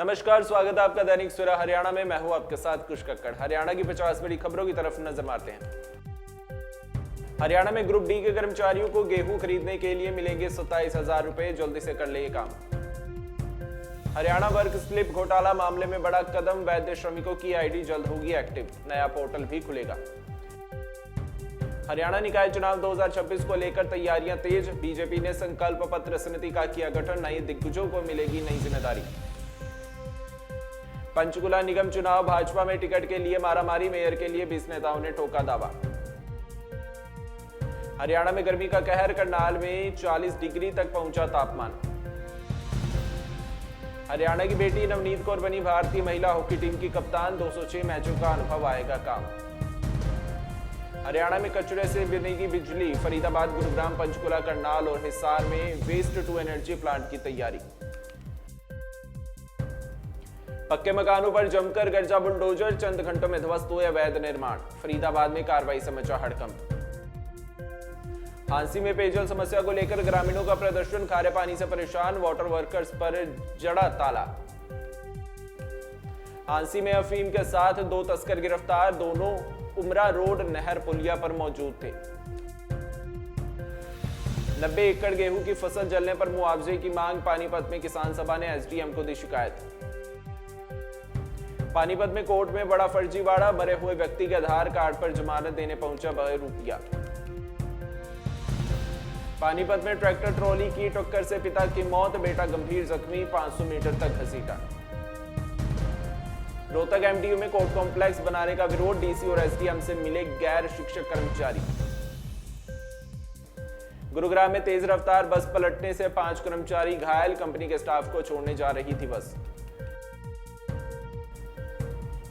नमस्कार, स्वागत है आपका दैनिक सवेरा हरियाणा में। मैं हूं आपके साथ कुश कक्कड़। हरियाणा की 50 बड़ी खबरों की तरफ नजर मारते हैं। हरियाणा में ग्रुप डी के कर्मचारियों को गेहूं खरीदने के लिए मिलेंगे 27,000 रुपए, जल्दी से कर ले ये काम। हरियाणा वर्क स्लिप घोटाला मामले में बड़ा कदम, वैध श्रमिकों की आईडी जल्द होगी एक्टिव, नया पोर्टल भी खुलेगा। हरियाणा निकाय चुनाव 2026 को लेकर तैयारियां तेज, बीजेपी ने संकल्प पत्र समिति का किया गठन, नए दिग्गजों को मिलेगी नई जिम्मेदारी। पंचकुला निगम चुनाव, भाजपा में टिकट के लिए मारामारी, मेयर के लिए 20 नेताओं ने ठोका दावा। हरियाणा में गर्मी का कहर, करनाल में 40 डिग्री तक पहुंचा तापमान। हरियाणा की बेटी नवनीत कौर बनी भारतीय महिला हॉकी टीम की कप्तान, 206 मैचों का अनुभव आएगा काम। हरियाणा में कचरे से बनेगी बिजली, फरीदाबाद, गुरुग्राम, पंचकुला, करनाल और हिसार में वेस्ट टू एनर्जी प्लांट की तैयारी। पक्के मकानों पर जमकर गरजा बुलडोजर, चंद घंटों में ध्वस्त हुए अवैध निर्माण, फरीदाबाद में कार्रवाई से मचा हड़कंप। हांसी में पेयजल समस्या को लेकर ग्रामीणों का प्रदर्शन, खारे पानी से परेशान, वाटर वर्कर्स पर जड़ा ताला। हांसी में अफीम के साथ 2 तस्कर गिरफ्तार, दोनों उमरा रोड नहर पुलिया पर मौजूद थे। 90 एकड़ गेहूं की फसल जलने पर मुआवजे की मांग, पानीपत में किसान सभा ने एसडीएम को दी शिकायत। पानीपत में कोर्ट में बड़ा फर्जीवाड़ा, मरे हुए व्यक्ति के आधार कार्ड पर जमानत देने पहुंचा ₹2 पानीपत में ट्रैक्टर ट्रॉली की टक्कर से पिता की मौत, बेटा गंभीर जख्मी, 500 मीटर तक घसीटा। रोहतक एमटीयू में कोर्ट कॉम्प्लेक्स बनाने का विरोध, डीसी और एसडीएम से मिले गैर शिक्षक कर्मचारी। गुरुग्राम में तेज रफ्तार बस पलटने से 5 कर्मचारी घायल, कंपनी के स्टाफ को छोड़ने जा रही थी बस।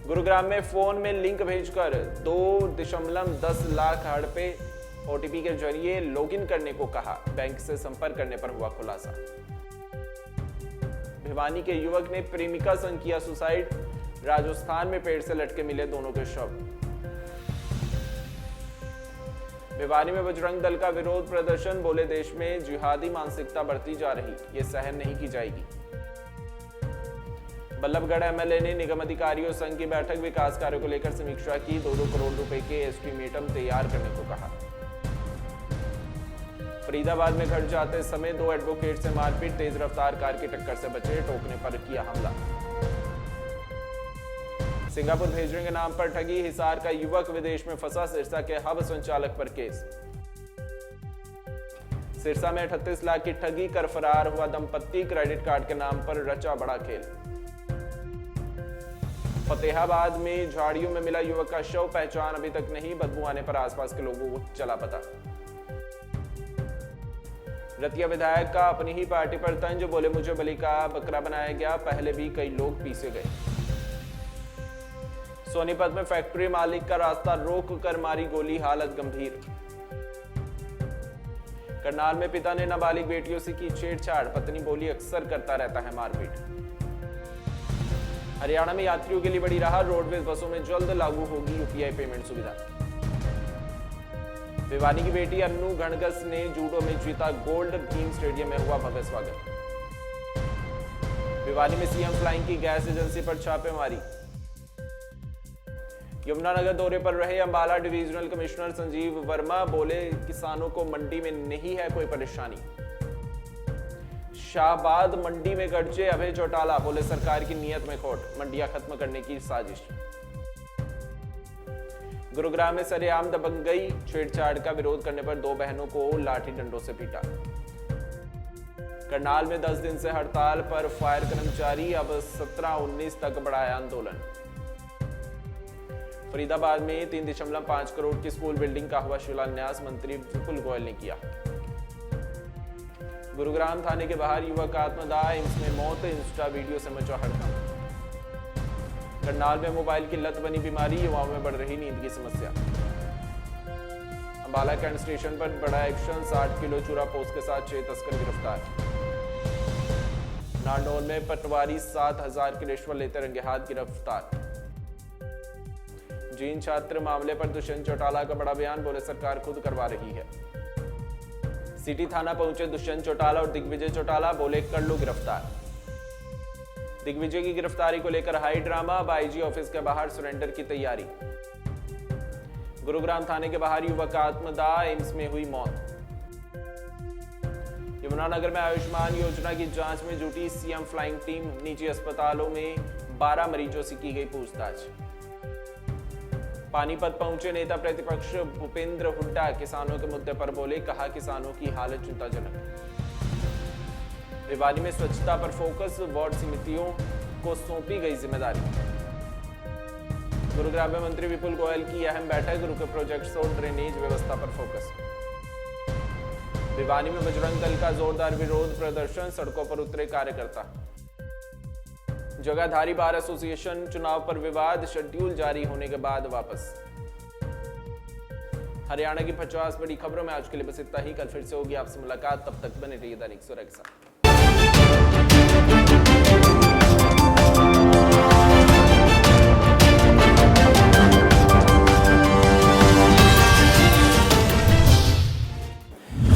गुरुग्राम में फोन में लिंक भेजकर 2.10 लाख हड़पे, ओटीपी के जरिए लॉगिन करने को कहा, बैंक से संपर्क करने पर हुआ खुलासा। भिवानी के युवक ने प्रेमिका संग किया सुसाइड, राजस्थान में पेड़ से लटके मिले दोनों के शव। भिवानी में बजरंग दल का विरोध प्रदर्शन, बोले देश में जिहादी मानसिकता बढ़ती जा रही, ये सहन नहीं की जाएगी। बल्लभगढ़ एमएलए ने निगम अधिकारियों संघ की बैठक, विकास कार्यों को लेकर समीक्षा की, 2-2 करोड़ रुपए के एस्टीमेटम तैयार करने को कहा। फरीदाबाद में घर जाते समय 2 एडवोकेट से मारपीट, तेज रफ्तार कार की टक्कर से बचे, टोकने पर किया हमला। सिंगापुर भेजने के नाम पर ठगी, हिसार का युवक विदेश में फंसा, सिरसा के हब संचालक पर केस। सिरसा में 38 लाख की ठगी कर फरार हुआ दंपत्ति, क्रेडिट कार्ड के नाम पर रचा बड़ा खेल। फतेहाबाद में झाड़ियों में मिला युवक का शव, पहचान अभी तक नहीं, बदबू आने पर आसपास के लोगों को चला पता। रतिया विधायक का अपनी ही पार्टी पर तंज, बोले मुझे बलि का बकरा बनाया गया, पहले भी कई लोग पीसे गए। सोनीपत में फैक्ट्री मालिक का रास्ता रोक कर मारी गोली, हालत गंभीर। करनाल में पिता ने नाबालिग बेटियों से की छेड़छाड़, पत्नी बोली अक्सर करता रहता है मारपीट। हरियाणा में यात्रियों के लिए बड़ी राहत, रोडवेज बसों में जल्द लागू होगी यूपीआई पेमेंट सुविधा। भिवानी की बेटी अन्नू घणगस ने जूडो में जीता गोल्ड, भीम स्टेडियम में हुआ भव्य स्वागत। भिवानी में सीएम फ्लाइंग की गैस एजेंसी पर छापेमारी। यमुनानगर दौरे पर रहे अंबाला डिविजनल कमिश्नर संजीव वर्मा, बोले किसानों को मंडी में नहीं है कोई परेशानी। शाहबाद मंडी में गरजे अभय चौटाला, बोले सरकार की नीयत में खोट, मंडियां खत्म करने की साजिश। गुरुग्राम में सरेआम दबंगई, छेड़छाड़ का विरोध करने पर 2 बहनों को लाठी डंडों से पीटा। करनाल में 10 दिन से हड़ताल पर फायर कर्मचारी, अब 17-19 तक बढ़ाया आंदोलन। फरीदाबाद में 3.5 करोड़ की स्कूल बिल्डिंग का हुआ शिलान्यास, मंत्री विपुल गोयल ने किया। गुरुग्राम थाने के बाहर युवक आत्मदाह, एम्स में मौत, इंस्टा वीडियो से मचा हड़कंप। करनाल में मोबाइल की लत बनी बीमारी, युवाओं में बढ़ रही नींद की समस्या। अंबाला कैंट स्टेशन पर बड़ा एक्शन, 60 किलो चूरा पोस्ट के साथ 6 तस्कर गिरफ्तार। नारनौल में पटवारी 7,000 की रिश्वत लेते रंगे हाथ गिरफ्तार। जीन छात्र मामले पर दुष्यंत चौटाला का बड़ा बयान, बोले सरकार खुद करवा रही है। सिटी थाना पहुंचे दुष्यंत चौटाला और दिग्विजय चौटाला, बोले कर लो गिरफ्तार। दिग्विजय की गिरफ्तारी को लेकर हाई ड्रामा, अब आईजी ऑफिस के बाहर सरेंडर की तैयारी। गुरुग्राम थाने के बाहर युवक का आत्मदाह, एम्स में हुई मौत। यमुनानगर में आयुष्मान योजना की जांच में जुटी सीएम फ्लाइंग टीम, निजी अस्पतालों में 12 मरीजों से की गई पूछताछ। पानीपत पहुंचे नेता प्रतिपक्ष भूपेंद्र हुड्डा, किसानों के मुद्दे पर बोले, कहा किसानों की हालत चिंताजनक। भिवानी में स्वच्छता पर फोकस, वार्ड समितियों को सौंपी गई जिम्मेदारी। गुरुग्राम में मंत्री विपुल गोयल की अहम बैठक, रुके प्रोजेक्ट्स और ड्रेनेज व्यवस्था पर फोकस। भिवानी में बजरंग दल का जोरदार विरोध प्रदर्शन, सड़कों पर उतरे कार्यकर्ता। जगाधारी बार एसोसिएशन चुनाव पर विवाद, शेड्यूल जारी होने के बाद वापस। हरियाणा की 50 बड़ी खबरों में आज के लिए बस इतना ही। कल फिर से होगी आपसे मुलाकात, तब तक बने रहिए दैनिक सवेरा के साथ।